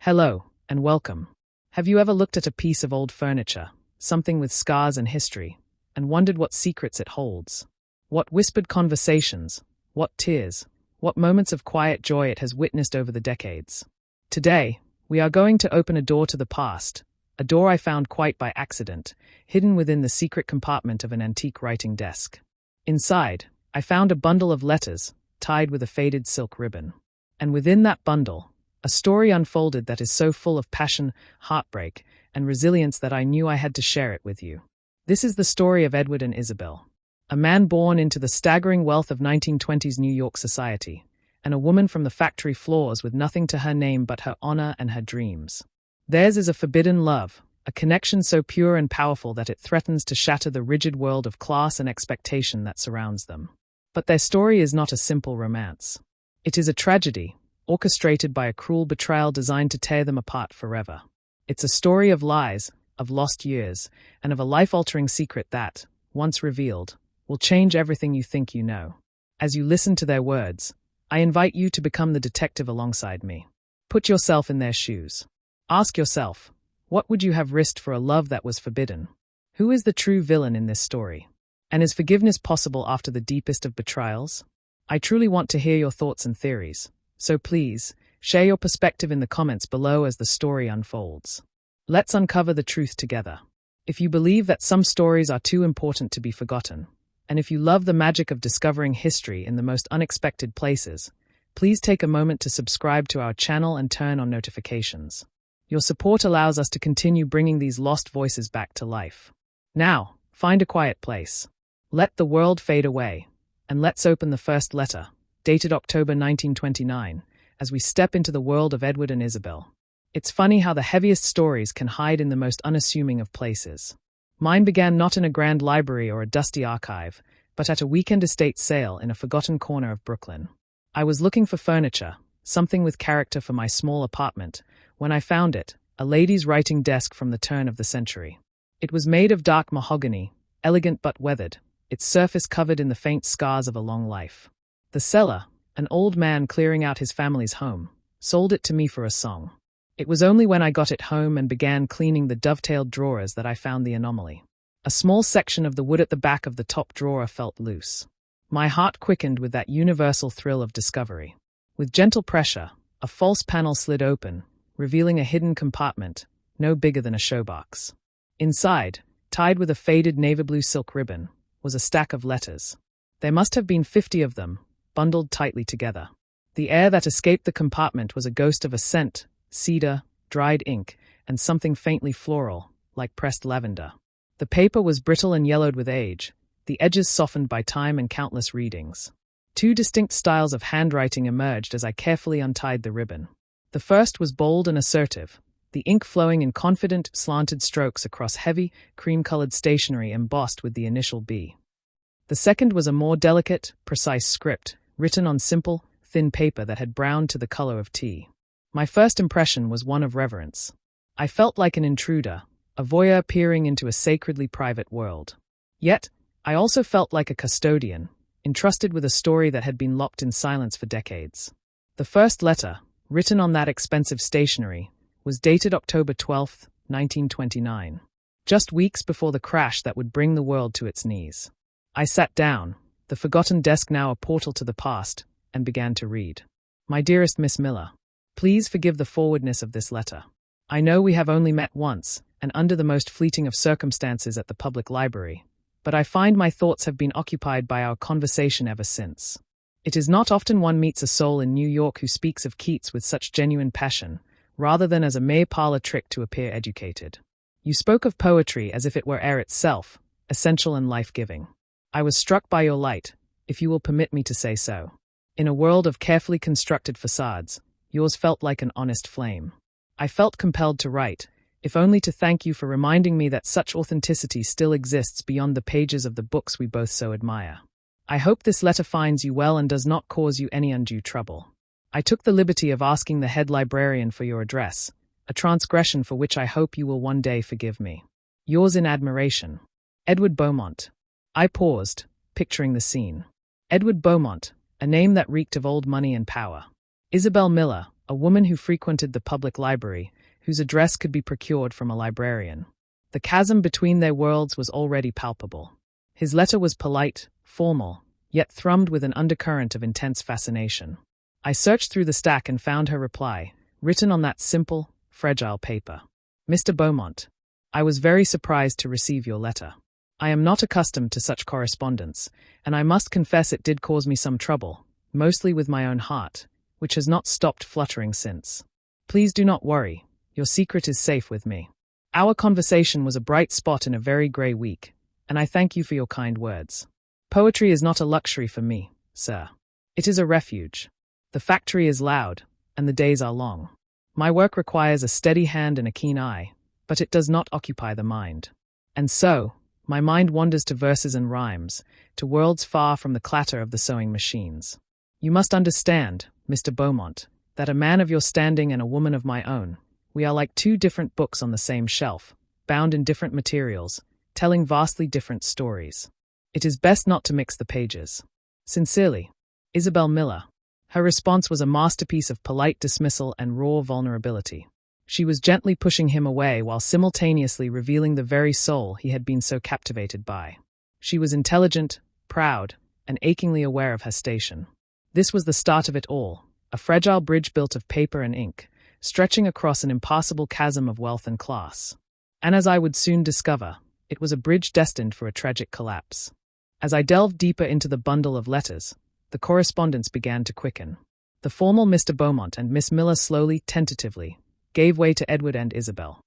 Hello, and welcome. Have you ever looked at a piece of old furniture, something with scars and history, and wondered what secrets it holds? What whispered conversations, what tears, what moments of quiet joy it has witnessed over the decades? Today, we are going to open a door to the past, a door I found quite by accident, hidden within the secret compartment of an antique writing desk. Inside, I found a bundle of letters, tied with a faded silk ribbon. And within that bundle, a story unfolded that is so full of passion, heartbreak, and resilience that I knew I had to share it with you. This is the story of Edward and Isabelle, a man born into the staggering wealth of 1920s New York society, and a woman from the factory floors with nothing to her name but her honor and her dreams. Theirs is a forbidden love, a connection so pure and powerful that it threatens to shatter the rigid world of class and expectation that surrounds them. But their story is not a simple romance. It is a tragedy, orchestrated by a cruel betrayal designed to tear them apart forever. It's a story of lies, of lost years, and of a life-altering secret that, once revealed, will change everything you think you know. As you listen to their words, I invite you to become the detective alongside me. Put yourself in their shoes. Ask yourself, what would you have risked for a love that was forbidden? Who is the true villain in this story? And is forgiveness possible after the deepest of betrayals? I truly want to hear your thoughts and theories. So please, share your perspective in the comments below as the story unfolds. Let's uncover the truth together. If you believe that some stories are too important to be forgotten, and if you love the magic of discovering history in the most unexpected places, please take a moment to subscribe to our channel and turn on notifications. Your support allows us to continue bringing these lost voices back to life. Now, find a quiet place. Let the world fade away, and let's open the first letter, dated October 1929, as we step into the world of Edward and Isabelle. It's funny how the heaviest stories can hide in the most unassuming of places. Mine began not in a grand library or a dusty archive, but at a weekend estate sale in a forgotten corner of Brooklyn. I was looking for furniture, something with character for my small apartment, when I found it, a lady's writing desk from the turn of the century. It was made of dark mahogany, elegant but weathered, its surface covered in the faint scars of a long life. The seller, an old man clearing out his family's home, sold it to me for a song. It was only when I got it home and began cleaning the dovetailed drawers that I found the anomaly. A small section of the wood at the back of the top drawer felt loose. My heart quickened with that universal thrill of discovery. With gentle pressure, a false panel slid open, revealing a hidden compartment, no bigger than a showbox. Inside, tied with a faded navy blue silk ribbon, was a stack of letters. There must have been 50 of them, bundled tightly together. The air that escaped the compartment was a ghost of a scent, cedar, dried ink, and something faintly floral, like pressed lavender. The paper was brittle and yellowed with age, the edges softened by time and countless readings. Two distinct styles of handwriting emerged as I carefully untied the ribbon. The first was bold and assertive, the ink flowing in confident, slanted strokes across heavy, cream-colored stationery embossed with the initial B. The second was a more delicate, precise script, written on simple, thin paper that had browned to the color of tea. My first impression was one of reverence. I felt like an intruder, a voyeur peering into a sacredly private world. Yet, I also felt like a custodian, entrusted with a story that had been locked in silence for decades. The first letter, written on that expensive stationery, was dated October 12, 1929, just weeks before the crash that would bring the world to its knees. I sat down, the forgotten desk now a portal to the past, and began to read. My dearest Miss Miller, please forgive the forwardness of this letter. I know we have only met once, and under the most fleeting of circumstances at the public library, but I find my thoughts have been occupied by our conversation ever since. It is not often one meets a soul in New York who speaks of Keats with such genuine passion, rather than as a mere parlor trick to appear educated. You spoke of poetry as if it were air itself, essential and life-giving. I was struck by your light, if you will permit me to say so. In a world of carefully constructed facades, yours felt like an honest flame. I felt compelled to write, if only to thank you for reminding me that such authenticity still exists beyond the pages of the books we both so admire. I hope this letter finds you well and does not cause you any undue trouble. I took the liberty of asking the head librarian for your address, a transgression for which I hope you will one day forgive me. Yours in admiration, Edward Beaumont. I paused, picturing the scene. Edward Beaumont, a name that reeked of old money and power. Isabelle Miller, a woman who frequented the public library, whose address could be procured from a librarian. The chasm between their worlds was already palpable. His letter was polite, formal, yet thrummed with an undercurrent of intense fascination. I searched through the stack and found her reply, written on that simple, fragile paper. Mr. Beaumont, I was very surprised to receive your letter. I am not accustomed to such correspondence, and I must confess it did cause me some trouble, mostly with my own heart, which has not stopped fluttering since. Please do not worry, your secret is safe with me. Our conversation was a bright spot in a very grey week, and I thank you for your kind words. Poetry is not a luxury for me, sir. It is a refuge. The factory is loud, and the days are long. My work requires a steady hand and a keen eye, but it does not occupy the mind. And so, my mind wanders to verses and rhymes, to worlds far from the clatter of the sewing machines. You must understand, Mr. Beaumont, that a man of your standing and a woman of my own, we are like two different books on the same shelf, bound in different materials, telling vastly different stories. It is best not to mix the pages. Sincerely, Isabelle Miller. Her response was a masterpiece of polite dismissal and raw vulnerability. She was gently pushing him away while simultaneously revealing the very soul he had been so captivated by. She was intelligent, proud, and achingly aware of her station. This was the start of it all, a fragile bridge built of paper and ink, stretching across an impassable chasm of wealth and class. And as I would soon discover, it was a bridge destined for a tragic collapse. As I delved deeper into the bundle of letters, the correspondence began to quicken. The formal Mr. Beaumont and Miss Miller slowly, tentatively, gave way to Edward and Isabelle.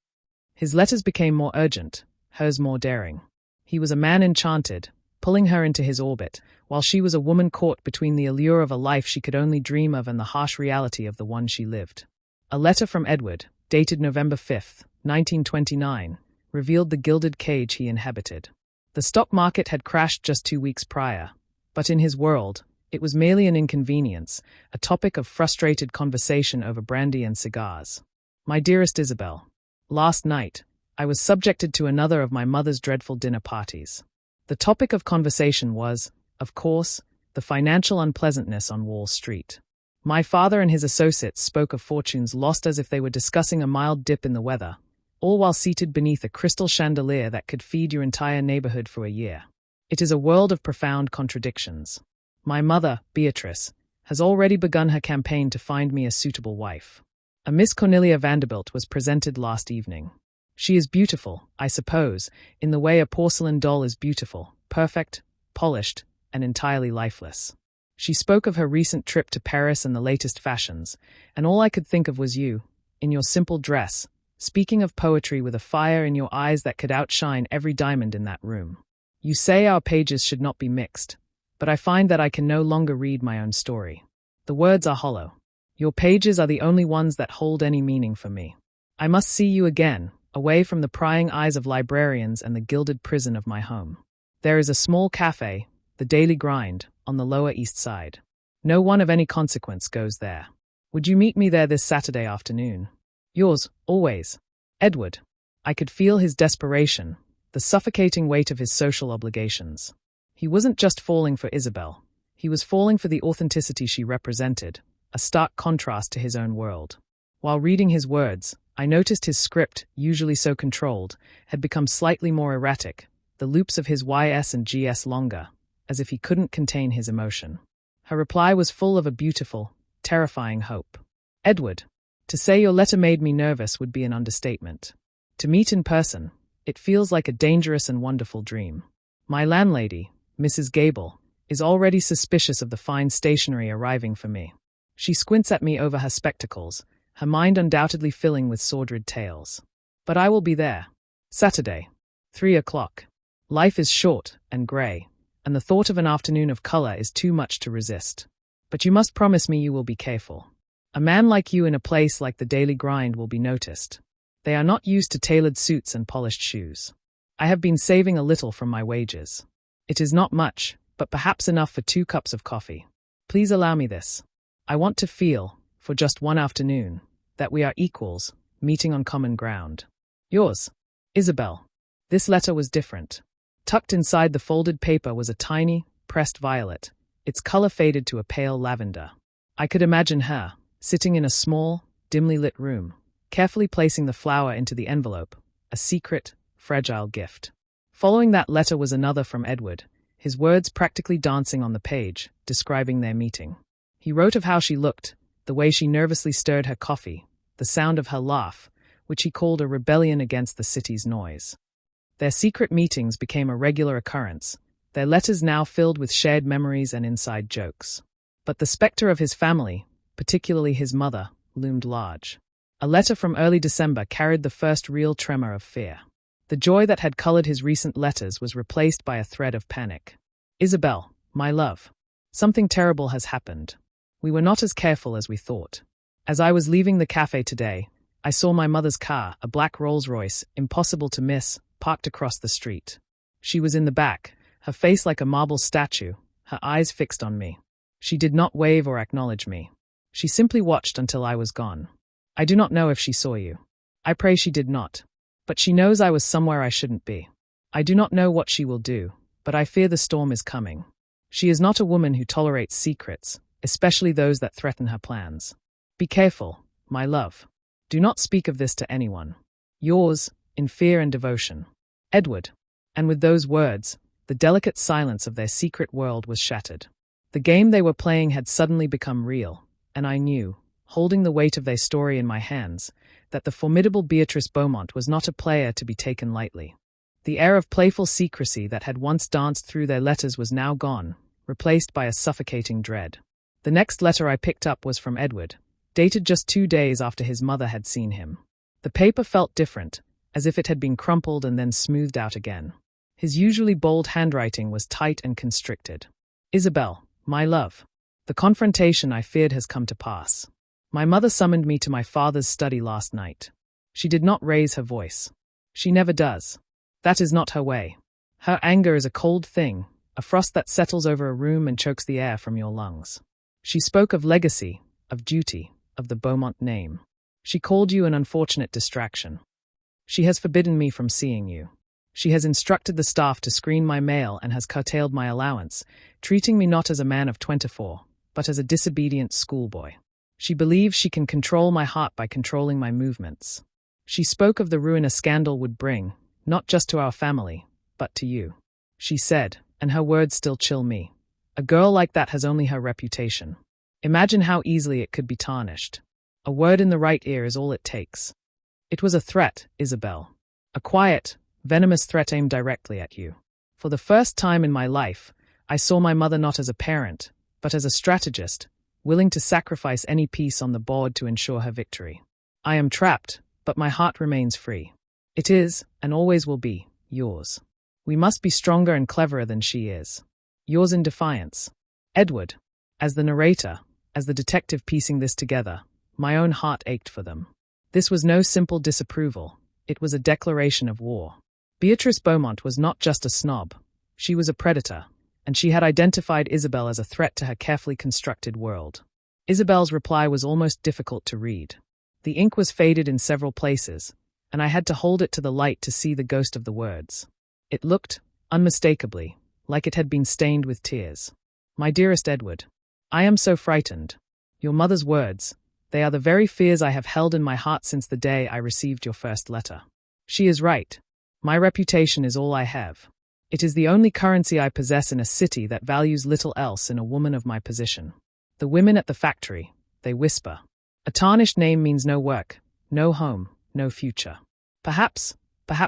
His letters became more urgent, hers more daring. He was a man enchanted, pulling her into his orbit, while she was a woman caught between the allure of a life she could only dream of and the harsh reality of the one she lived. A letter from Edward, dated November 5, 1929, revealed the gilded cage he inhabited. The stock market had crashed just 2 weeks prior, but in his world, it was merely an inconvenience, a topic of frustrated conversation over brandy and cigars. My dearest Isabelle, last night, I was subjected to another of my mother's dreadful dinner parties. The topic of conversation was, of course, the financial unpleasantness on Wall Street. My father and his associates spoke of fortunes lost as if they were discussing a mild dip in the weather, all while seated beneath a crystal chandelier that could feed your entire neighborhood for a year. It is a world of profound contradictions. My mother, Beatrice, has already begun her campaign to find me a suitable wife. A Miss Cornelia Vanderbilt was presented last evening. She is beautiful, I suppose, in the way a porcelain doll is beautiful, perfect, polished, and entirely lifeless. She spoke of her recent trip to Paris and the latest fashions, and all I could think of was you, in your simple dress, speaking of poetry with a fire in your eyes that could outshine every diamond in that room. You say our pages should not be mixed, but I find that I can no longer read my own story. The words are hollow. Your pages are the only ones that hold any meaning for me. I must see you again, away from the prying eyes of librarians and the gilded prison of my home. There is a small cafe, the Daily Grind, on the Lower East Side. No one of any consequence goes there. Would you meet me there this Saturday afternoon? Yours, always, Edward. I could feel his desperation, the suffocating weight of his social obligations. He wasn't just falling for Isabelle. He was falling for the authenticity she represented, a stark contrast to his own world. While reading his words, I noticed his script, usually so controlled, had become slightly more erratic, the loops of his YS and GS longer, as if he couldn't contain his emotion. Her reply was full of a beautiful, terrifying hope. Edward, to say your letter made me nervous would be an understatement. To meet in person, it feels like a dangerous and wonderful dream. My landlady, Mrs. Gable, is already suspicious of the fine stationery arriving for me. She squints at me over her spectacles, her mind undoubtedly filling with sordid tales. But I will be there. Saturday, 3 o'clock. Life is short and grey, and the thought of an afternoon of colour is too much to resist. But you must promise me you will be careful. A man like you in a place like the Daily Grind will be noticed. They are not used to tailored suits and polished shoes. I have been saving a little from my wages. It is not much, but perhaps enough for 2 cups of coffee. Please allow me this. I want to feel, for just one afternoon, that we are equals, meeting on common ground. Yours, Isabelle. This letter was different. Tucked inside the folded paper was a tiny, pressed violet, its color faded to a pale lavender. I could imagine her, sitting in a small, dimly lit room, carefully placing the flower into the envelope, a secret, fragile gift. Following that letter was another from Edward, his words practically dancing on the page, describing their meeting. He wrote of how she looked, the way she nervously stirred her coffee, the sound of her laugh, which he called a rebellion against the city's noise. Their secret meetings became a regular occurrence, their letters now filled with shared memories and inside jokes. But the specter of his family, particularly his mother, loomed large. A letter from early December carried the first real tremor of fear. The joy that had colored his recent letters was replaced by a thread of panic. "Isabelle, my love. Something terrible has happened. We were not as careful as we thought. As I was leaving the cafe today, I saw my mother's car, a black Rolls-Royce, impossible to miss, parked across the street. She was in the back, her face like a marble statue, her eyes fixed on me. She did not wave or acknowledge me. She simply watched until I was gone. I do not know if she saw you. I pray she did not. But she knows I was somewhere I shouldn't be. I do not know what she will do, but I fear the storm is coming. She is not a woman who tolerates secrets, especially those that threaten her plans. Be careful, my love. Do not speak of this to anyone. Yours, in fear and devotion, Edward." And with those words, the delicate silence of their secret world was shattered. The game they were playing had suddenly become real, and I knew, holding the weight of their story in my hands, that the formidable Beatrice Beaumont was not a player to be taken lightly. The air of playful secrecy that had once danced through their letters was now gone, replaced by a suffocating dread. The next letter I picked up was from Edward, dated just 2 days after his mother had seen him. The paper felt different, as if it had been crumpled and then smoothed out again. His usually bold handwriting was tight and constricted. "Isabelle, my love. The confrontation I feared has come to pass. My mother summoned me to my father's study last night. She did not raise her voice. She never does. That is not her way. Her anger is a cold thing, a frost that settles over a room and chokes the air from your lungs. She spoke of legacy, of duty, of the Beaumont name. She called you an unfortunate distraction. She has forbidden me from seeing you. She has instructed the staff to screen my mail and has curtailed my allowance, treating me not as a man of 24, but as a disobedient schoolboy. She believes she can control my heart by controlling my movements. She spoke of the ruin a scandal would bring, not just to our family, but to you. She said, and her words still chill me, a girl like that has only her reputation. Imagine how easily it could be tarnished. A word in the right ear is all it takes. It was a threat, Isabelle. A quiet, venomous threat aimed directly at you. For the first time in my life, I saw my mother not as a parent, but as a strategist, willing to sacrifice any piece on the board to ensure her victory. I am trapped, but my heart remains free. It is, and always will be, yours. We must be stronger and cleverer than she is. Yours in defiance. Edward. As the narrator, as the detective piecing this together, my own heart ached for them. This was no simple disapproval. It was a declaration of war. Beatrice Beaumont was not just a snob. She was a predator, and she had identified Isabelle as a threat to her carefully constructed world. Isabelle's reply was almost difficult to read. The ink was faded in several places, and I had to hold it to the light to see the ghost of the words. It looked, unmistakably, like it had been stained with tears. My dearest Edward, I am so frightened. Your mother's words, they are the very fears I have held in my heart since the day I received your first letter. She is right. My reputation is all I have. It is the only currency I possess in a city that values little else in a woman of my position. The women at the factory, they whisper. A tarnished name means no work, no home, no future. Perhaps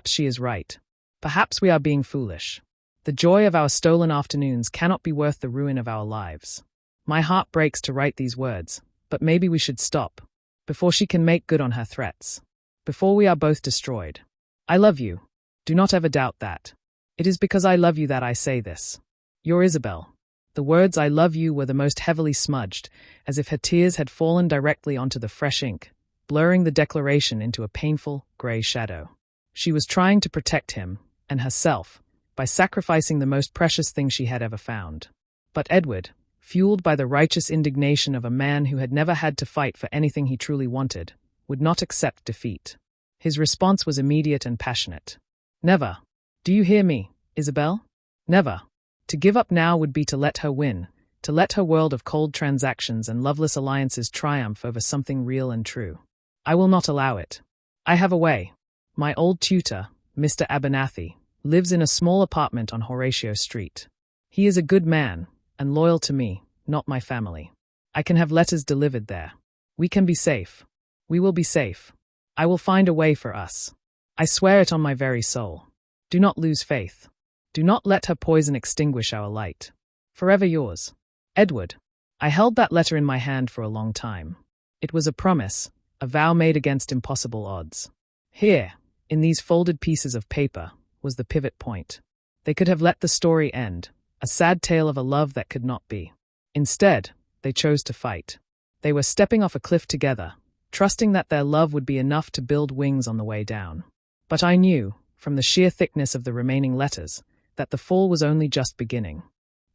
she is right. Perhaps we are being foolish. The joy of our stolen afternoons cannot be worth the ruin of our lives. My heart breaks to write these words, but maybe we should stop, before she can make good on her threats. Before we are both destroyed. I love you. Do not ever doubt that. It is because I love you that I say this. Your Isabelle. The words I love you were the most heavily smudged, as if her tears had fallen directly onto the fresh ink, blurring the declaration into a painful, grey shadow. She was trying to protect him, and herself, by sacrificing the most precious thing she had ever found. But Edward, fueled by the righteous indignation of a man who had never had to fight for anything he truly wanted, would not accept defeat. His response was immediate and passionate. Never. Do you hear me, Isabelle? Never. To give up now would be to let her win, to let her world of cold transactions and loveless alliances triumph over something real and true. I will not allow it. I have a way. My old tutor, Mr. Abernathy, lives in a small apartment on Horatio Street. He is a good man, and loyal to me, not my family. I can have letters delivered there. We can be safe. We will be safe. I will find a way for us. I swear it on my very soul. Do not lose faith. Do not let her poison extinguish our light. Forever yours. Edward. I held that letter in my hand for a long time. It was a promise, a vow made against impossible odds. Here, in these folded pieces of paper, was the pivot point. They could have let the story end, a sad tale of a love that could not be. Instead, they chose to fight. They were stepping off a cliff together, trusting that their love would be enough to build wings on the way down. But I knew, from the sheer thickness of the remaining letters, that the fall was only just beginning.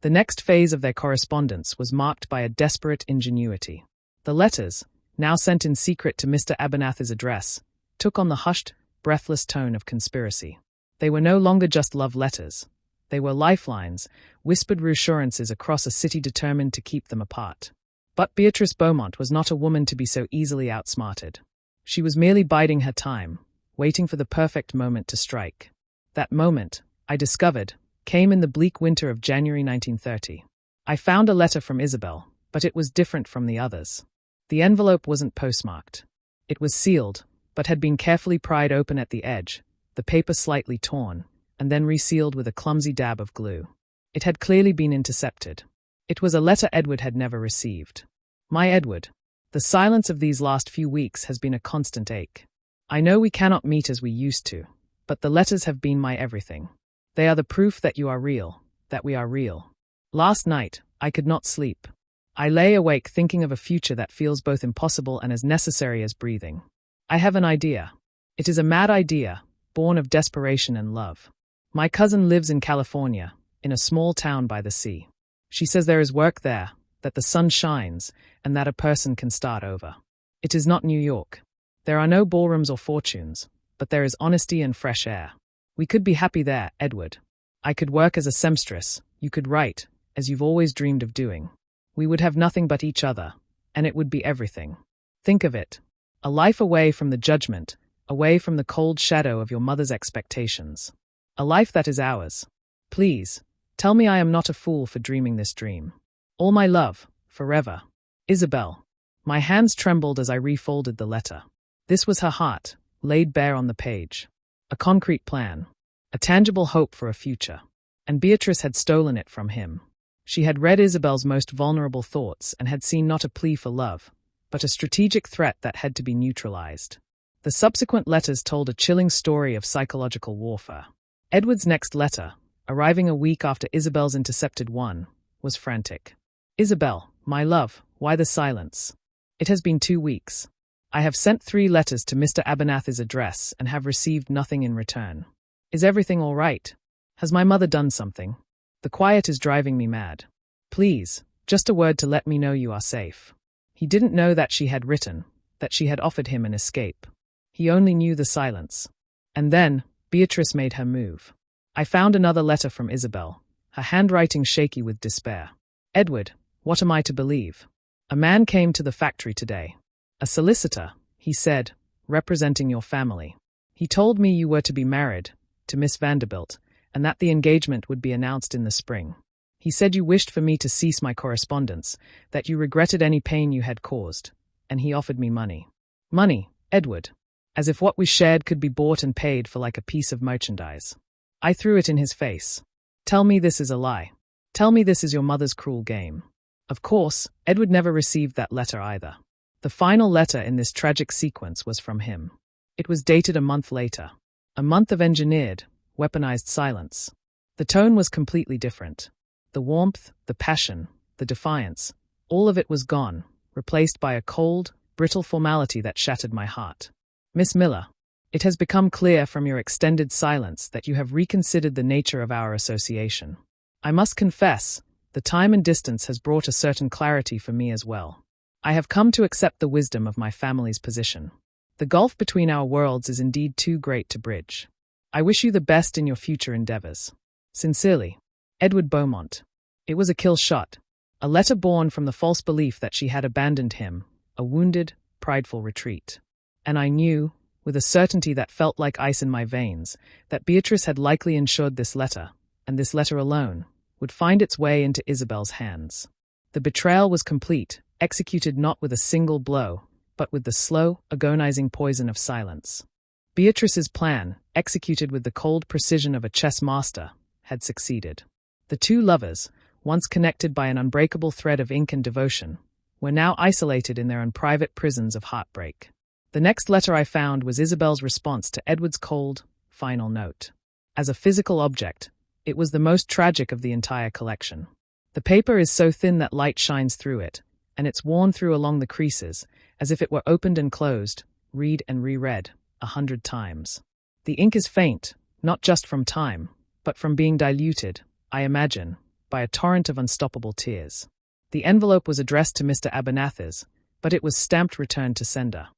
The next phase of their correspondence was marked by a desperate ingenuity. The letters, now sent in secret to Mr. Abernathy's address, took on the hushed, breathless tone of conspiracy. They were no longer just love letters. They were lifelines, whispered reassurances across a city determined to keep them apart. But Beatrice Beaumont was not a woman to be so easily outsmarted. She was merely biding her time, waiting for the perfect moment to strike. That moment, I discovered, came in the bleak winter of January 1930. I found a letter from Isabelle, but it was different from the others. The envelope wasn't postmarked. It was sealed, but had been carefully pried open at the edge, the paper slightly torn, and then resealed with a clumsy dab of glue. It had clearly been intercepted. It was a letter Edward had never received. My Edward, the silence of these last few weeks has been a constant ache. I know we cannot meet as we used to, but the letters have been my everything. They are the proof that you are real, that we are real. Last night, I could not sleep. I lay awake thinking of a future that feels both impossible and as necessary as breathing. I have an idea. It is a mad idea, born of desperation and love. My cousin lives in California, in a small town by the sea. She says there is work there, that the sun shines, and that a person can start over. It is not New York. There are no ballrooms or fortunes, but there is honesty and fresh air. We could be happy there, Edward. I could work as a seamstress, you could write, as you've always dreamed of doing. We would have nothing but each other, and it would be everything. Think of it. A life away from the judgment, away from the cold shadow of your mother's expectations. A life that is ours. Please, tell me I am not a fool for dreaming this dream. All my love, forever. Isabelle. My hands trembled as I refolded the letter. This was her heart, laid bare on the page. A concrete plan. A tangible hope for a future. And Beatrice had stolen it from him. She had read Isabelle's most vulnerable thoughts and had seen not a plea for love, but a strategic threat that had to be neutralized. The subsequent letters told a chilling story of psychological warfare. Edward's next letter, arriving a week after Isabelle's intercepted one, was frantic. Isabelle, my love, why the silence? It has been 2 weeks. I have sent 3 letters to Mr. Abernathy's address and have received nothing in return. Is everything all right? Has my mother done something? The quiet is driving me mad. Please, just a word to let me know you are safe. He didn't know that she had written, that she had offered him an escape. He only knew the silence. And then, Beatrice made her move. I found another letter from Isabelle, her handwriting shaky with despair. Edward, what am I to believe? A man came to the factory today. A solicitor, he said, representing your family. He told me you were to be married, to Miss Vanderbilt, and that the engagement would be announced in the spring. He said you wished for me to cease my correspondence, that you regretted any pain you had caused, and he offered me money. Money, Edward. As if what we shared could be bought and paid for like a piece of merchandise. I threw it in his face. Tell me this is a lie. Tell me this is your mother's cruel game. Of course, Edward never received that letter either. The final letter in this tragic sequence was from him. It was dated a month later. A month of engineered, weaponized silence. The tone was completely different. The warmth, the passion, the defiance, all of it was gone, replaced by a cold, brittle formality that shattered my heart. Miss Miller, it has become clear from your extended silence that you have reconsidered the nature of our association. I must confess, the time and distance has brought a certain clarity for me as well. I have come to accept the wisdom of my family's position. The gulf between our worlds is indeed too great to bridge. I wish you the best in your future endeavors. Sincerely, Edward Beaumont. It was a kill shot. A letter born from the false belief that she had abandoned him, a wounded, prideful retreat. And I knew, with a certainty that felt like ice in my veins, that Beatrice had likely ensured this letter, and this letter alone, would find its way into Isabelle's hands. The betrayal was complete, executed not with a single blow, but with the slow, agonizing poison of silence. Beatrice's plan, executed with the cold precision of a chess master, had succeeded. The two lovers, once connected by an unbreakable thread of ink and devotion, were now isolated in their own private prisons of heartbreak. The next letter I found was Isabelle's response to Edward's cold, final note. As a physical object, it was the most tragic of the entire collection. The paper is so thin that light shines through it, and it's worn through along the creases, as if it were opened and closed, read and reread, 100 times. The ink is faint, not just from time, but from being diluted, I imagine, by a torrent of unstoppable tears. The envelope was addressed to Mr. Abernathy's, but it was stamped returned to sender.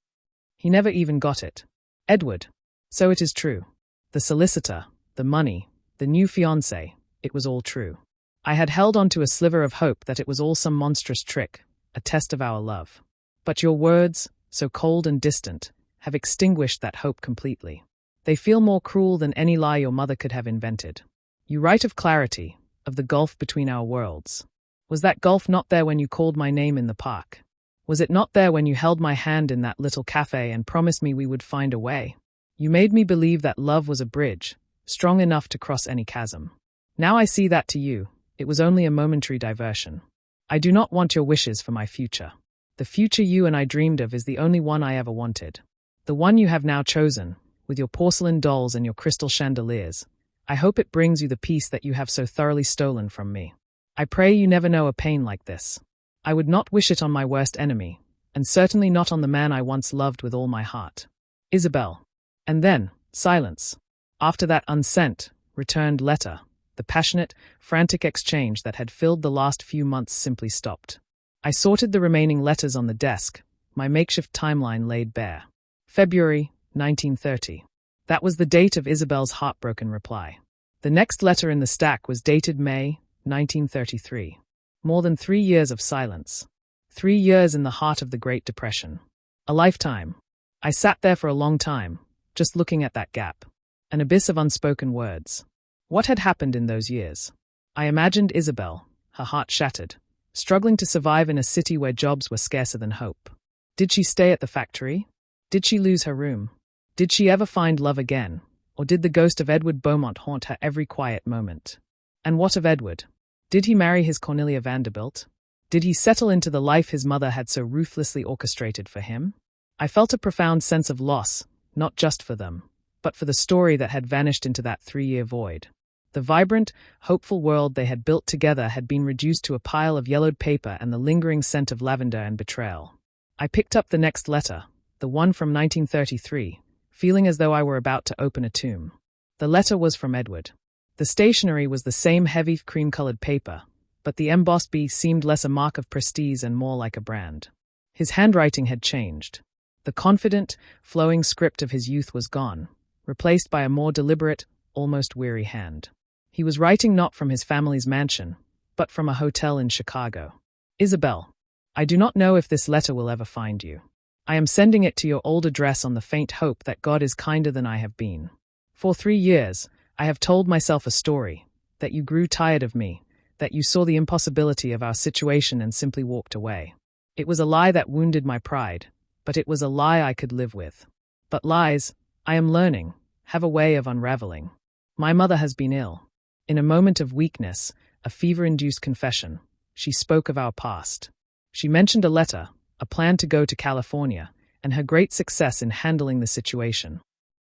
He never even got it. Edward. So it is true. The solicitor, the money, the new fiancé, it was all true. I had held on to a sliver of hope that it was all some monstrous trick, a test of our love. But your words, so cold and distant, have extinguished that hope completely. They feel more cruel than any lie your mother could have invented. You write of clarity, of the gulf between our worlds. Was that gulf not there when you called my name in the park? Was it not there when you held my hand in that little cafe and promised me we would find a way? You made me believe that love was a bridge, strong enough to cross any chasm. Now I see that to you, it was only a momentary diversion. I do not want your wishes for my future. The future you and I dreamed of is the only one I ever wanted. The one you have now chosen, with your porcelain dolls and your crystal chandeliers. I hope it brings you the peace that you have so thoroughly stolen from me. I pray you never know a pain like this. I would not wish it on my worst enemy, and certainly not on the man I once loved with all my heart. Isabelle. And then, silence. After that unsent, returned letter, the passionate, frantic exchange that had filled the last few months simply stopped. I sorted the remaining letters on the desk, my makeshift timeline laid bare. February, 1930. That was the date of Isabelle's heartbroken reply. The next letter in the stack was dated May, 1933. More than 3 years of silence. 3 years in the heart of the Great Depression. A lifetime. I sat there for a long time, just looking at that gap. An abyss of unspoken words. What had happened in those years? I imagined Isabelle, her heart shattered, struggling to survive in a city where jobs were scarcer than hope. Did she stay at the factory? Did she lose her room? Did she ever find love again? Or did the ghost of Edward Beaumont haunt her every quiet moment? And what of Edward? Did he marry his Cornelia Vanderbilt? Did he settle into the life his mother had so ruthlessly orchestrated for him? I felt a profound sense of loss, not just for them, but for the story that had vanished into that 3-year void. The vibrant, hopeful world they had built together had been reduced to a pile of yellowed paper and the lingering scent of lavender and betrayal. I picked up the next letter, the one from 1933, feeling as though I were about to open a tomb. The letter was from Edward. The stationery was the same heavy cream-colored paper, but the embossed B seemed less a mark of prestige and more like a brand. His handwriting had changed. The confident, flowing script of his youth was gone, replaced by a more deliberate, almost weary hand. He was writing not from his family's mansion, but from a hotel in Chicago. Isabelle, I do not know if this letter will ever find you. I am sending it to your old address on the faint hope that God is kinder than I have been. For 3 years, I have told myself a story, that you grew tired of me, that you saw the impossibility of our situation and simply walked away. It was a lie that wounded my pride, but it was a lie I could live with. But lies, I am learning, have a way of unraveling. My mother has been ill. In a moment of weakness, a fever-induced confession, she spoke of our past. She mentioned a letter, a plan to go to California, and her great success in handling the situation.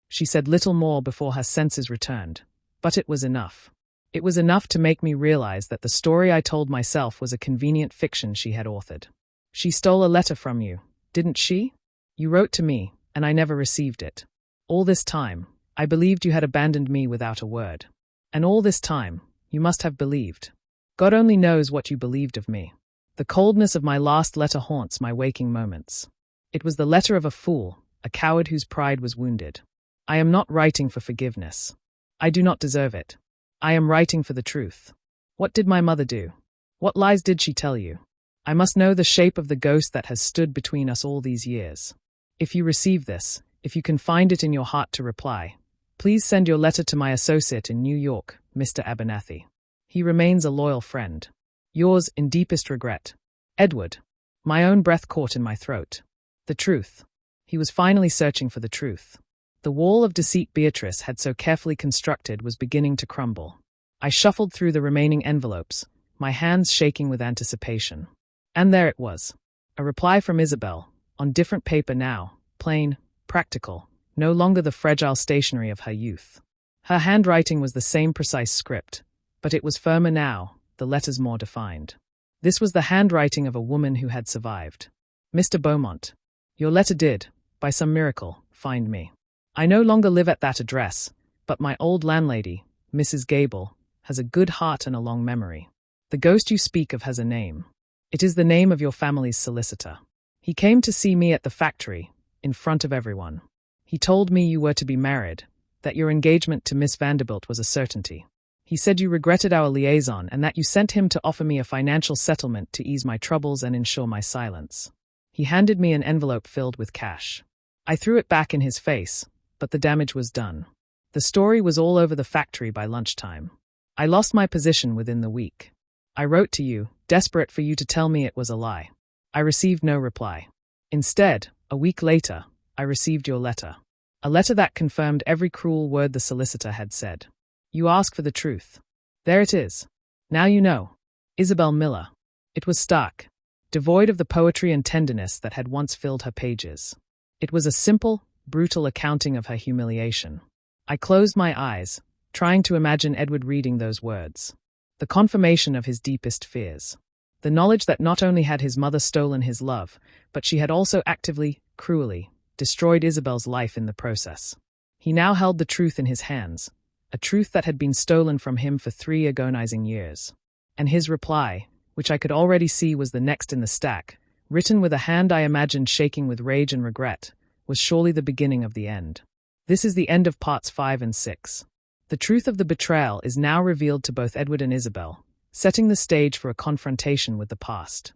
She said little more before her senses returned, but it was enough. It was enough to make me realize that the story I told myself was a convenient fiction she had authored. She stole a letter from you, didn't she? You wrote to me, and I never received it. All this time, I believed you had abandoned me without a word. And all this time, you must have believed. God only knows what you believed of me. The coldness of my last letter haunts my waking moments. It was the letter of a fool, a coward whose pride was wounded. I am not writing for forgiveness. I do not deserve it. I am writing for the truth. What did my mother do? What lies did she tell you? I must know the shape of the ghost that has stood between us all these years. If you receive this, if you can find it in your heart to reply, please send your letter to my associate in New York, Mr. Abernathy. He remains a loyal friend. Yours in deepest regret, Edward. My own breath caught in my throat. The truth. He was finally searching for the truth. The wall of deceit Beatrice had so carefully constructed was beginning to crumble. I shuffled through the remaining envelopes, my hands shaking with anticipation. And there it was. A reply from Isabelle, on different paper now, plain, practical, no longer the fragile stationery of her youth. Her handwriting was the same precise script, but it was firmer now, the letters more defined. This was the handwriting of a woman who had survived. Mr. Beaumont, your letter did, by some miracle, find me. I no longer live at that address, but my old landlady, Mrs. Gable, has a good heart and a long memory. The ghost you speak of has a name. It is the name of your family's solicitor. He came to see me at the factory, in front of everyone. He told me you were to be married, that your engagement to Miss Vanderbilt was a certainty. He said you regretted our liaison and that you sent him to offer me a financial settlement to ease my troubles and ensure my silence. He handed me an envelope filled with cash. I threw it back in his face, but the damage was done. The story was all over the factory by lunchtime. I lost my position within the week. I wrote to you, desperate for you to tell me it was a lie. I received no reply. Instead, a week later, I received your letter. A letter that confirmed every cruel word the solicitor had said. You ask for the truth. There it is. Now you know. Isabelle Miller. It was stark, devoid of the poetry and tenderness that had once filled her pages. It was a simple, brutal accounting of her humiliation. I closed my eyes, trying to imagine Edward reading those words. The confirmation of his deepest fears. The knowledge that not only had his mother stolen his love, but she had also actively, cruelly, destroyed Isabelle's life in the process. He now held the truth in his hands, a truth that had been stolen from him for 3 agonizing years. And his reply, which I could already see was the next in the stack, written with a hand I imagined shaking with rage and regret, was surely the beginning of the end. This is the end of parts 5 and 6. The truth of the betrayal is now revealed to both Edward and Isabelle, setting the stage for a confrontation with the past.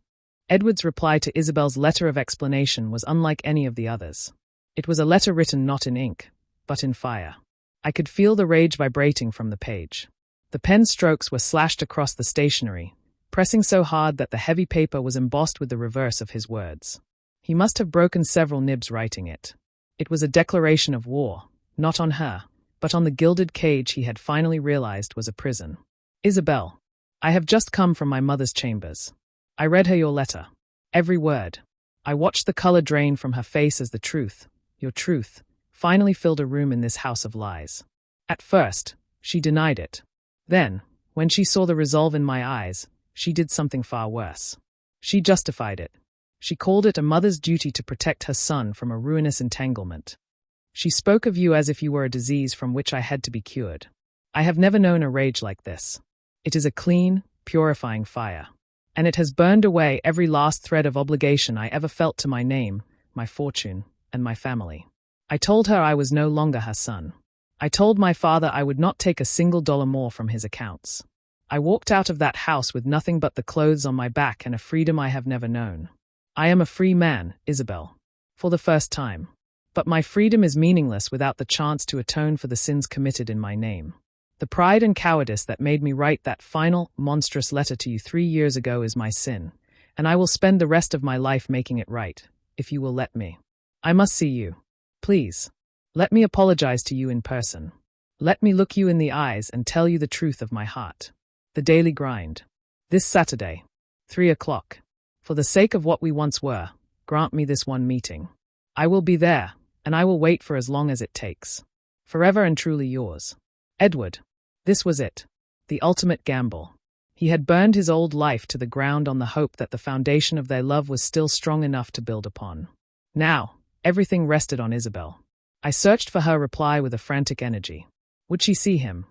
Edward's reply to Isabelle's letter of explanation was unlike any of the others. It was a letter written not in ink, but in fire. I could feel the rage vibrating from the page. The pen strokes were slashed across the stationery, pressing so hard that the heavy paper was embossed with the reverse of his words. He must have broken several nibs writing it. It was a declaration of war, not on her, but on the gilded cage he had finally realized was a prison. Isabelle, I have just come from my mother's chambers. I read her your letter. Every word. I watched the color drain from her face as the truth, your truth, finally filled a room in this house of lies. At first, she denied it. Then, when she saw the resolve in my eyes, she did something far worse. She justified it. She called it a mother's duty to protect her son from a ruinous entanglement. She spoke of you as if you were a disease from which I had to be cured. I have never known a rage like this. It is a clean, purifying fire. And it has burned away every last thread of obligation I ever felt to my name, my fortune, and my family. I told her I was no longer her son. I told my father I would not take a single dollar more from his accounts. I walked out of that house with nothing but the clothes on my back and a freedom I have never known. I am a free man, Isabelle. For the first time. But my freedom is meaningless without the chance to atone for the sins committed in my name. The pride and cowardice that made me write that final, monstrous letter to you 3 years ago is my sin, and I will spend the rest of my life making it right, if you will let me. I must see you. Please. Let me apologize to you in person. Let me look you in the eyes and tell you the truth of my heart. The Daily Grind. This Saturday. 3 o'clock. For the sake of what we once were, grant me this one meeting. I will be there, and I will wait for as long as it takes. Forever and truly yours. Edward. This was it. The ultimate gamble. He had burned his old life to the ground on the hope that the foundation of their love was still strong enough to build upon. Now, everything rested on Isabelle. I searched for her reply with a frantic energy. Would she see him?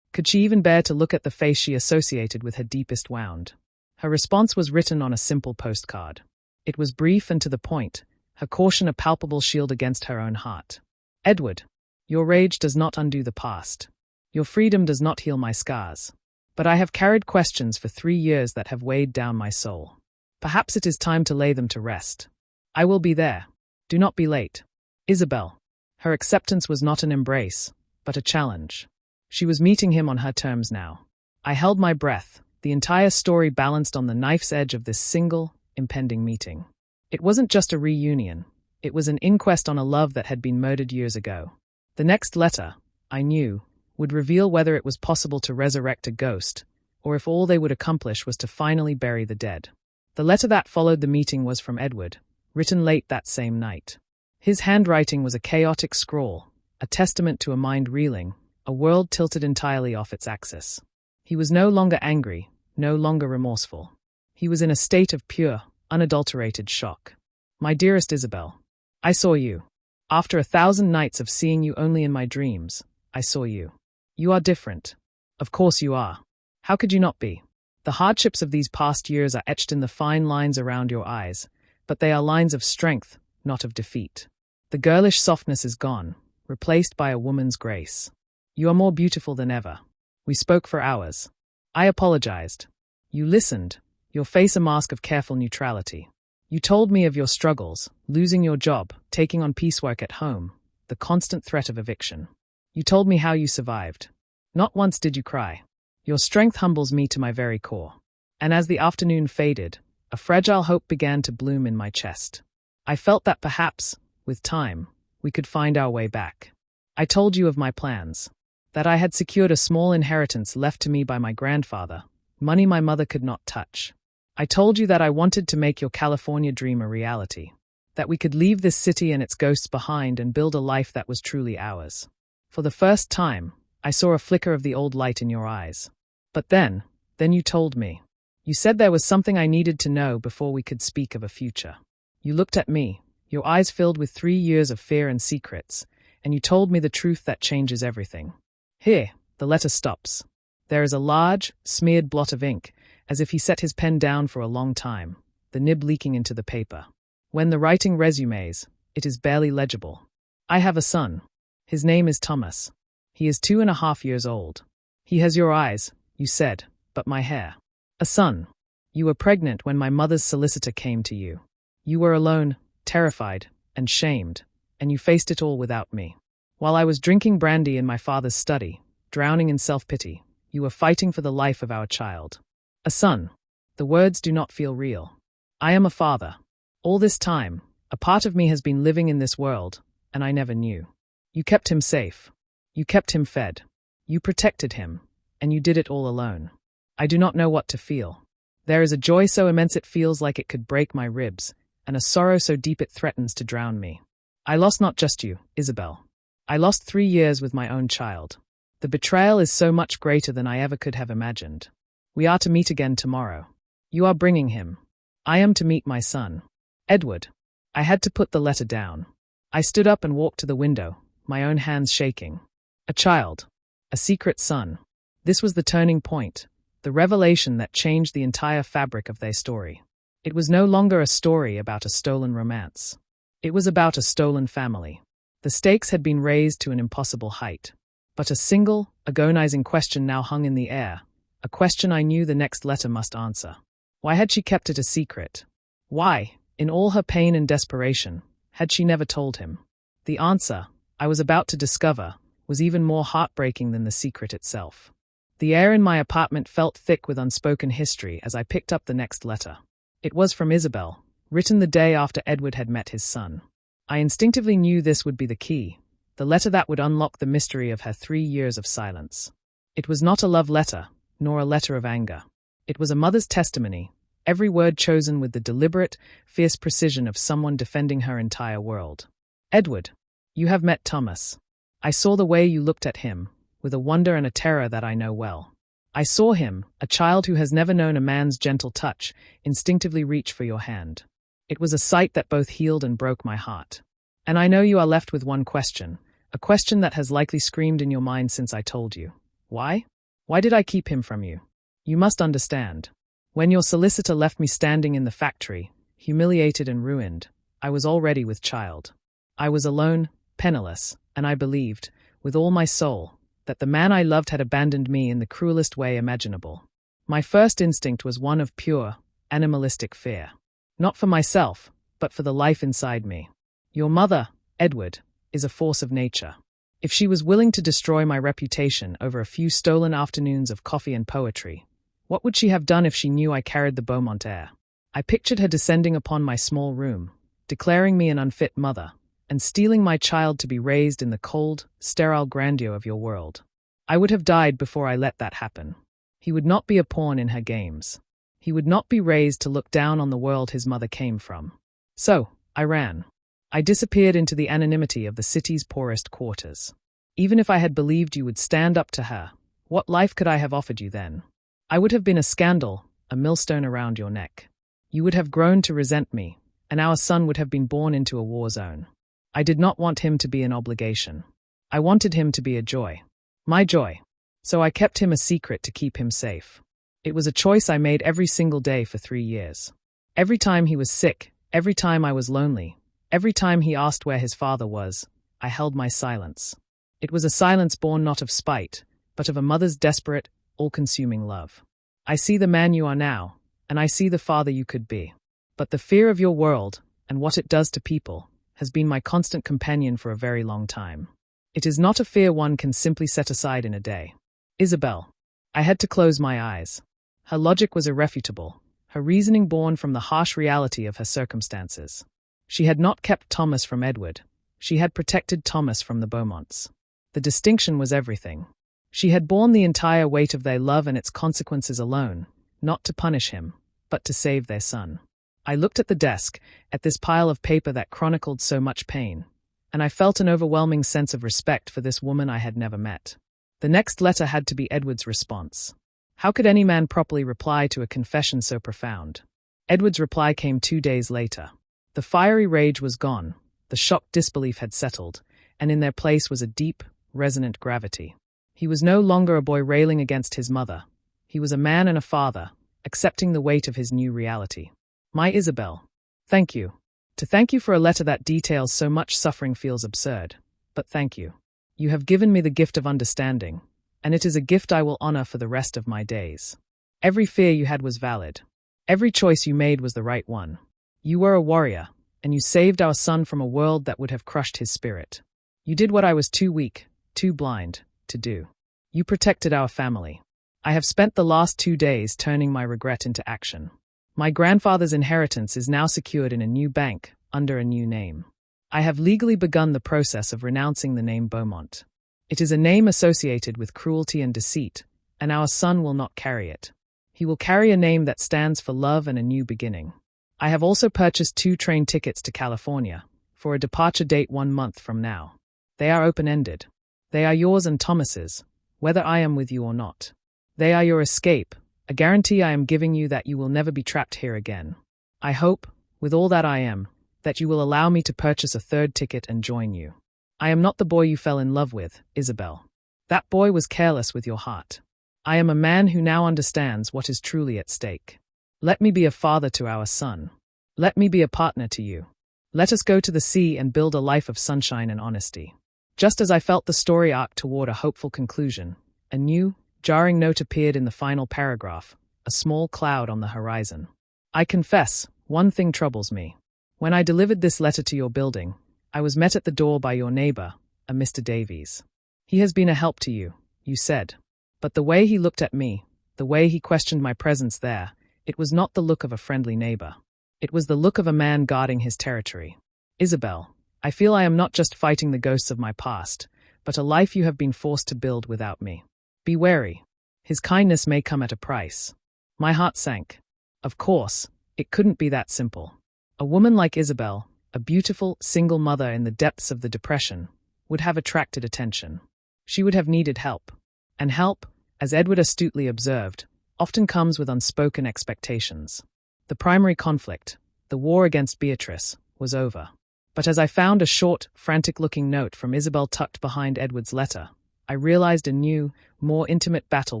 Could she even bear to look at the face she associated with her deepest wound? Her response was written on a simple postcard. It was brief and to the point, her caution a palpable shield against her own heart. Edward, your rage does not undo the past. Your freedom does not heal my scars. But I have carried questions for 3 years that have weighed down my soul. Perhaps it is time to lay them to rest. I will be there. Do not be late. Isabelle. Her acceptance was not an embrace, but a challenge. She was meeting him on her terms now. I held my breath, the entire story balanced on the knife's edge of this single, impending meeting. It wasn't just a reunion. It was an inquest on a love that had been murdered years ago. The next letter, I knew, would reveal whether it was possible to resurrect a ghost, or if all they would accomplish was to finally bury the dead. The letter that followed the meeting was from Edward, written late that same night. His handwriting was a chaotic scrawl, a testament to a mind reeling, a world tilted entirely off its axis. He was no longer angry, no longer remorseful. He was in a state of pure, unadulterated shock. My dearest Isabelle, I saw you. After 1,000 nights of seeing you only in my dreams, I saw you. You are different. Of course you are. How could you not be? The hardships of these past years are etched in the fine lines around your eyes, but they are lines of strength, not of defeat. The girlish softness is gone, replaced by a woman's grace. You are more beautiful than ever. We spoke for hours. I apologized. You listened, your face a mask of careful neutrality. You told me of your struggles, losing your job, taking on piecework at home, the constant threat of eviction. You told me how you survived. Not once did you cry. Your strength humbles me to my very core. And as the afternoon faded, a fragile hope began to bloom in my chest. I felt that perhaps, with time, we could find our way back. I told you of my plans. That I had secured a small inheritance left to me by my grandfather, money my mother could not touch. I told you that I wanted to make your California dream a reality. That we could leave this city and its ghosts behind and build a life that was truly ours. For the first time, I saw a flicker of the old light in your eyes. But then you told me. You said there was something I needed to know before we could speak of a future. You looked at me, your eyes filled with 3 years of fear and secrets, and you told me the truth that changes everything. Here, the letter stops. There is a large, smeared blot of ink, as if he set his pen down for a long time, the nib leaking into the paper. When the writing resumes, it is barely legible. I have a son. His name is Thomas. He is 2.5 years old. He has your eyes, you said, but my hair. A son. You were pregnant when my mother's solicitor came to you. You were alone, terrified, and shamed, and you faced it all without me. While I was drinking brandy in my father's study, drowning in self-pity, you were fighting for the life of our child. A son. The words do not feel real. I am a father. All this time, a part of me has been living in this world, and I never knew. You kept him safe. You kept him fed. You protected him, and you did it all alone. I do not know what to feel. There is a joy so immense it feels like it could break my ribs, and a sorrow so deep it threatens to drown me. I lost not just you, Isabelle. I lost 3 years with my own child. The betrayal is so much greater than I ever could have imagined. We are to meet again tomorrow. You are bringing him. I am to meet my son. Edward. I had to put the letter down. I stood up and walked to the window, my own hands shaking. A child. A secret son. This was the turning point, the revelation that changed the entire fabric of their story. It was no longer a story about a stolen romance. It was about a stolen family. The stakes had been raised to an impossible height. But a single, agonizing question now hung in the air, a question I knew the next letter must answer. Why had she kept it a secret? Why, in all her pain and desperation, had she never told him? The answer, I was about to discover, was even more heartbreaking than the secret itself. The air in my apartment felt thick with unspoken history as I picked up the next letter. It was from Isabelle, written the day after Edward had met his son. I instinctively knew this would be the key, the letter that would unlock the mystery of her 3 years of silence. It was not a love letter, nor a letter of anger. It was a mother's testimony, every word chosen with the deliberate, fierce precision of someone defending her entire world. Edward, you have met Thomas. I saw the way you looked at him, with a wonder and a terror that I know well. I saw him, a child who has never known a man's gentle touch, instinctively reach for your hand. It was a sight that both healed and broke my heart. And I know you are left with one question, a question that has likely screamed in your mind since I told you. Why? Why did I keep him from you? You must understand. When your solicitor left me standing in the factory, humiliated and ruined, I was already with child. I was alone, penniless, and I believed, with all my soul, that the man I loved had abandoned me in the cruelest way imaginable. My first instinct was one of pure, animalistic fear. Not for myself, but for the life inside me. Your mother, Edward, is a force of nature. If she was willing to destroy my reputation over a few stolen afternoons of coffee and poetry, what would she have done if she knew I carried the Beaumont heir? I pictured her descending upon my small room, declaring me an unfit mother, and stealing my child to be raised in the cold, sterile grandeur of your world. I would have died before I let that happen. He would not be a pawn in her games. He would not be raised to look down on the world his mother came from. So, I ran. I disappeared into the anonymity of the city's poorest quarters. Even if I had believed you would stand up to her, what life could I have offered you then? I would have been a scandal, a millstone around your neck. You would have grown to resent me, and our son would have been born into a war zone. I did not want him to be an obligation. I wanted him to be a joy. My joy. So I kept him a secret to keep him safe. It was a choice I made every single day for 3 years. Every time he was sick, every time I was lonely, every time he asked where his father was, I held my silence. It was a silence born not of spite, but of a mother's desperate, all-consuming love. I see the man you are now, and I see the father you could be. But the fear of your world, and what it does to people, has been my constant companion for a very long time. It is not a fear one can simply set aside in a day. Isabelle. I had to close my eyes. Her logic was irrefutable, her reasoning born from the harsh reality of her circumstances. She had not kept Thomas from Edward. She had protected Thomas from the Beaumonts. The distinction was everything. She had borne the entire weight of their love and its consequences alone, not to punish him, but to save their son. I looked at the desk, at this pile of paper that chronicled so much pain, and I felt an overwhelming sense of respect for this woman I had never met. The next letter had to be Edward's response. How could any man properly reply to a confession so profound? Edward's reply came 2 days later. The fiery rage was gone, the shocked disbelief had settled, and in their place was a deep, resonant gravity. He was no longer a boy railing against his mother. He was a man and a father, accepting the weight of his new reality. My Isabelle. Thank you. To thank you for a letter that details so much suffering feels absurd, but thank you. You have given me the gift of understanding, and it is a gift I will honor for the rest of my days. Every fear you had was valid. Every choice you made was the right one. You were a warrior, and you saved our son from a world that would have crushed his spirit. You did what I was too weak, too blind, to do. You protected our family. I have spent the last 2 days turning my regret into action. My grandfather's inheritance is now secured in a new bank, under a new name. I have legally begun the process of renouncing the name Beaumont. It is a name associated with cruelty and deceit, and our son will not carry it. He will carry a name that stands for love and a new beginning. I have also purchased 2 train tickets to California, for a departure date 1 month from now. They are open-ended. They are yours and Thomas's, whether I am with you or not. They are your escape, a guarantee I am giving you that you will never be trapped here again. I hope, with all that I am, that you will allow me to purchase a 3rd ticket and join you. I am not the boy you fell in love with, Isabelle. That boy was careless with your heart. I am a man who now understands what is truly at stake. Let me be a father to our son. Let me be a partner to you. Let us go to the sea and build a life of sunshine and honesty. Just as I felt the story arc toward a hopeful conclusion, a new, jarring note appeared in the final paragraph, a small cloud on the horizon. I confess, one thing troubles me. When I delivered this letter to your building, I was met at the door by your neighbor, a Mr. Davies. He has been a help to you, you said. But the way he looked at me, the way he questioned my presence there, it was not the look of a friendly neighbor. It was the look of a man guarding his territory. Isabelle, I feel I am not just fighting the ghosts of my past, but a life you have been forced to build without me. Be wary. His kindness may come at a price. My heart sank. Of course, it couldn't be that simple. A woman like Isabelle, a beautiful, single mother in the depths of the Depression, would have attracted attention. She would have needed help. And help, as Edward astutely observed, often comes with unspoken expectations. The primary conflict, the war against Beatrice, was over. But as I found a short, frantic-looking note from Isabelle tucked behind Edward's letter, I realized a new, more intimate battle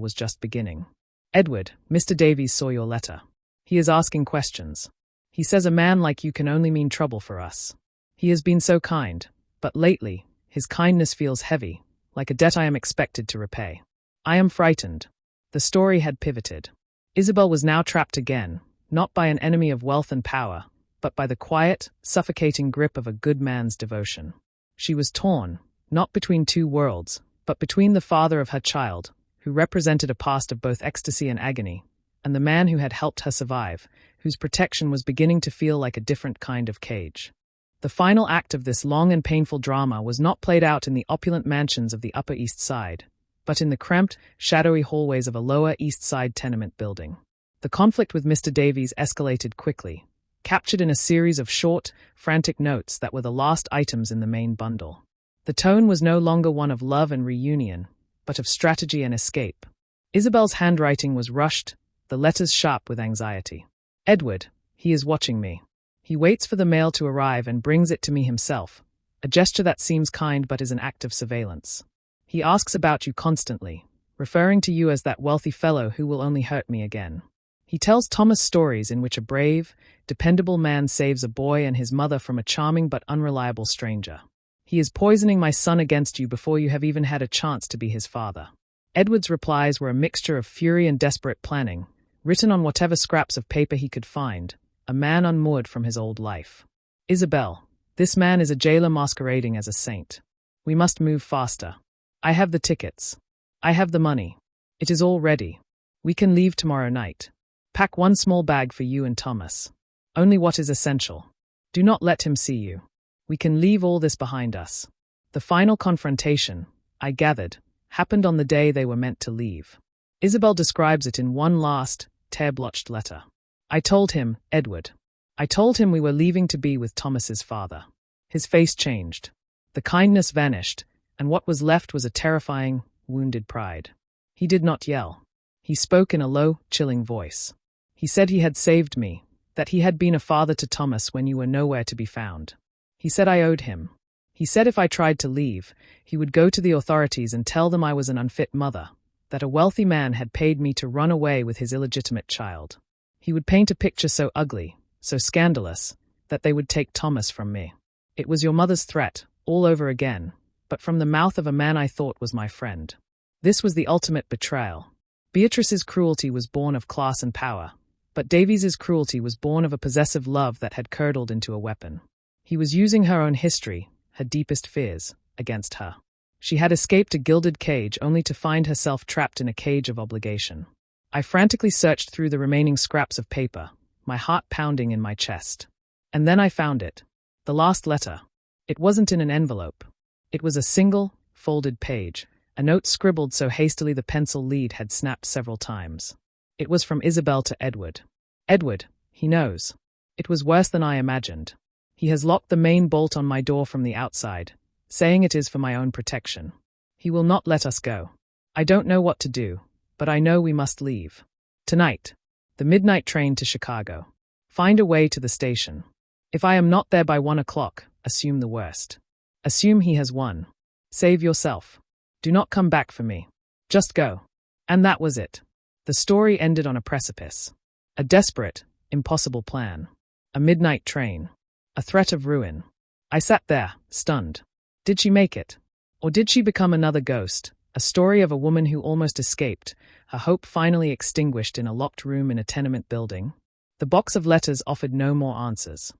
was just beginning. Edward, Mr. Davies saw your letter. He is asking questions. He says a man like you can only mean trouble for us. He has been so kind, but lately, his kindness feels heavy, like a debt I am expected to repay. I am frightened. The story had pivoted. Isabelle was now trapped again, not by an enemy of wealth and power, but by the quiet, suffocating grip of a good man's devotion. She was torn, not between two worlds, but between the father of her child, who represented a past of both ecstasy and agony, and the man who had helped her survive, whose protection was beginning to feel like a different kind of cage. The final act of this long and painful drama was not played out in the opulent mansions of the Upper East Side, but in the cramped, shadowy hallways of a Lower East Side tenement building. The conflict with Mr. Davies escalated quickly, captured in a series of short, frantic notes that were the last items in the main bundle. The tone was no longer one of love and reunion, but of strategy and escape. Isabelle's handwriting was rushed, the letters sharp with anxiety. Edward, he is watching me. He waits for the mail to arrive and brings it to me himself, a gesture that seems kind but is an act of surveillance. He asks about you constantly, referring to you as that wealthy fellow who will only hurt me again. He tells Thomas stories in which a brave, dependable man saves a boy and his mother from a charming but unreliable stranger. He is poisoning my son against you before you have even had a chance to be his father. Edward's replies were a mixture of fury and desperate planning, written on whatever scraps of paper he could find, a man unmoored from his old life. Isabelle, this man is a jailer masquerading as a saint. We must move faster. I have the tickets. I have the money. It is all ready. We can leave tomorrow night. Pack one small bag for you and Thomas. Only what is essential. Do not let him see you. We can leave all this behind us. The final confrontation, I gathered, happened on the day they were meant to leave. Isabelle describes it in one last, tear-blotched letter. I told him, Edward. I told him we were leaving to be with Thomas's father. His face changed. The kindness vanished, and what was left was a terrifying, wounded pride. He did not yell. He spoke in a low, chilling voice. He said he had saved me, that he had been a father to Thomas when you were nowhere to be found. He said I owed him. He said if I tried to leave, he would go to the authorities and tell them I was an unfit mother, that a wealthy man had paid me to run away with his illegitimate child. He would paint a picture so ugly, so scandalous, that they would take Thomas from me. It was your mother's threat, all over again, but from the mouth of a man I thought was my friend. This was the ultimate betrayal. Beatrice's cruelty was born of class and power, but Davies's cruelty was born of a possessive love that had curdled into a weapon. He was using her own history, her deepest fears, against her. She had escaped a gilded cage only to find herself trapped in a cage of obligation. I frantically searched through the remaining scraps of paper, my heart pounding in my chest. And then I found it. The last letter. It wasn't in an envelope. It was a single, folded page, a note scribbled so hastily the pencil lead had snapped several times. It was from Isabelle to Edward. Edward, he knows. It was worse than I imagined. He has locked the main bolt on my door from the outside, saying it is for my own protection. He will not let us go. I don't know what to do, but I know we must leave. Tonight. The midnight train to Chicago. Find a way to the station. If I am not there by 1 o'clock, assume the worst. Assume he has won. Save yourself. Do not come back for me. Just go. And that was it. The story ended on a precipice. A desperate, impossible plan. A midnight train. A threat of ruin. I sat there, stunned. Did she make it? Or did she become another ghost? A story of a woman who almost escaped, her hope finally extinguished in a locked room in a tenement building. The box of letters offered no more answers.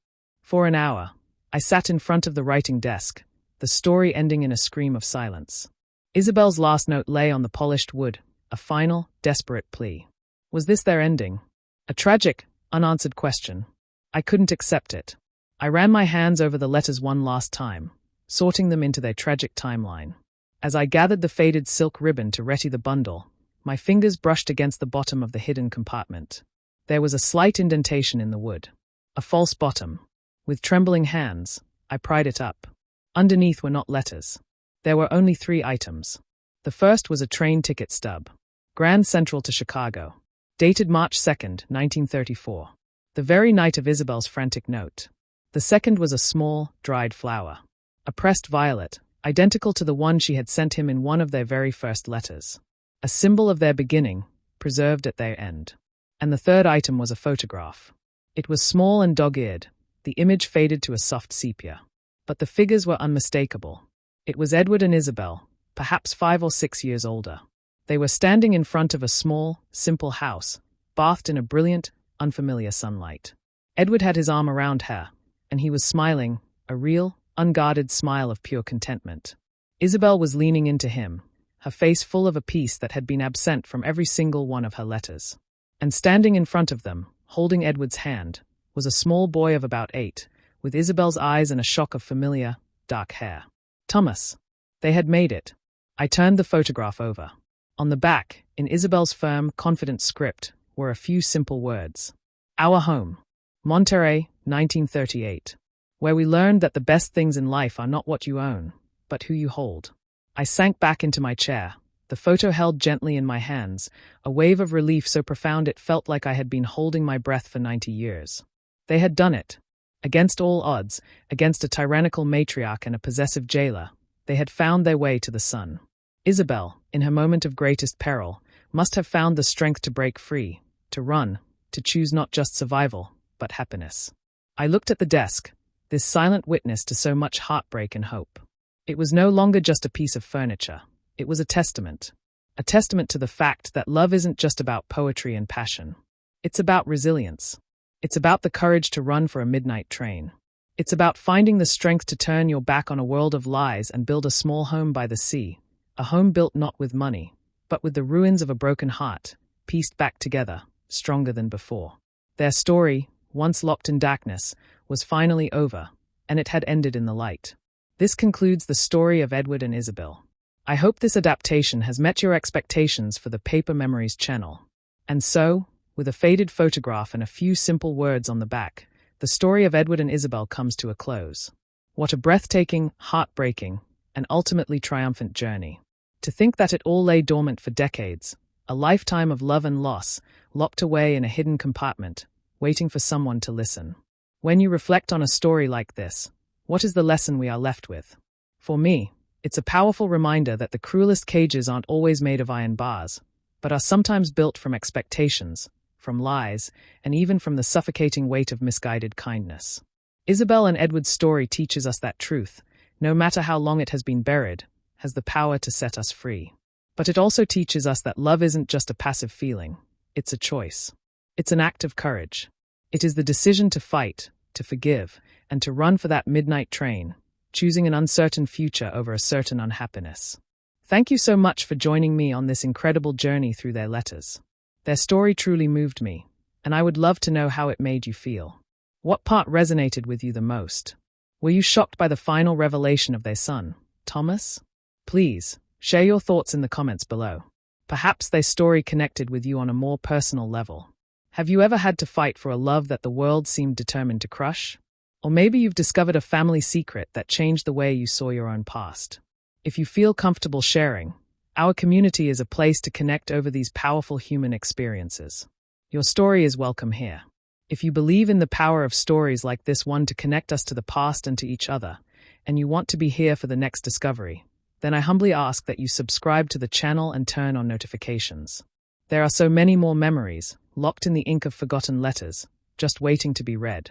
For an hour, I sat in front of the writing desk, the story ending in a scream of silence. Isabelle's last note lay on the polished wood, a final, desperate plea. Was this their ending? A tragic, unanswered question. I couldn't accept it. I ran my hands over the letters one last time, sorting them into their tragic timeline. As I gathered the faded silk ribbon to ready the bundle, my fingers brushed against the bottom of the hidden compartment. There was a slight indentation in the wood. A false bottom. With trembling hands, I pried it up. Underneath were not letters. There were only 3 items. The first was a train ticket stub. Grand Central to Chicago. Dated March 2nd, 1934. The very night of Isabelle's frantic note. The second was a small, dried flower. A pressed violet, identical to the one she had sent him in one of their very first letters. A symbol of their beginning, preserved at their end. And the third item was a photograph. It was small and dog-eared, the image faded to a soft sepia. But the figures were unmistakable. It was Edward and Isabelle, perhaps 5 or 6 years older. They were standing in front of a small, simple house, bathed in a brilliant, unfamiliar sunlight. Edward had his arm around her, and he was smiling, a real, unguarded smile of pure contentment. Isabelle was leaning into him, her face full of a peace that had been absent from every single one of her letters. And standing in front of them, holding Edward's hand, was a small boy of about 8, with Isabelle's eyes and a shock of familiar, dark hair. Thomas. They had made it. I turned the photograph over. On the back, in Isabelle's firm, confident script, were a few simple words. Our home. Monterey, 1938. Where we learned that the best things in life are not what you own, but who you hold. I sank back into my chair, the photo held gently in my hands, a wave of relief so profound it felt like I had been holding my breath for 90 years. They had done it. Against all odds, against a tyrannical matriarch and a possessive jailer, they had found their way to the sun. Isabelle, in her moment of greatest peril, must have found the strength to break free, to run, to choose not just survival, but happiness. I looked at the desk, this silent witness to so much heartbreak and hope. It was no longer just a piece of furniture. It was a testament to the fact that love isn't just about poetry and passion. It's about resilience. It's about the courage to run for a midnight train. It's about finding the strength to turn your back on a world of lies and build a small home by the sea, a home built not with money, but with the ruins of a broken heart, pieced back together, stronger than before. Their story, once locked in darkness, was finally over, and it had ended in the light. This concludes the story of Edward and Isabelle. I hope this adaptation has met your expectations for the Paper Memories channel. And so, with a faded photograph and a few simple words on the back, the story of Edward and Isabelle comes to a close. What a breathtaking, heartbreaking, and ultimately triumphant journey. To think that it all lay dormant for decades, a lifetime of love and loss, locked away in a hidden compartment, waiting for someone to listen. When you reflect on a story like this, what is the lesson we are left with? For me, it's a powerful reminder that the cruelest cages aren't always made of iron bars, but are sometimes built from expectations, from lies, and even from the suffocating weight of misguided kindness. Isabelle and Edward's story teaches us that truth, no matter how long it has been buried, has the power to set us free. But it also teaches us that love isn't just a passive feeling, it's a choice. It's an act of courage. It is the decision to fight, to forgive, and to run for that midnight train, choosing an uncertain future over a certain unhappiness. Thank you so much for joining me on this incredible journey through their letters. Their story truly moved me, and I would love to know how it made you feel. What part resonated with you the most? Were you shocked by the final revelation of their son, Thomas? Please, share your thoughts in the comments below. Perhaps their story connected with you on a more personal level. Have you ever had to fight for a love that the world seemed determined to crush? Or maybe you've discovered a family secret that changed the way you saw your own past. If you feel comfortable sharing, our community is a place to connect over these powerful human experiences. Your story is welcome here. If you believe in the power of stories like this one to connect us to the past and to each other, and you want to be here for the next discovery, then I humbly ask that you subscribe to the channel and turn on notifications. There are so many more memories, locked in the ink of forgotten letters, just waiting to be read.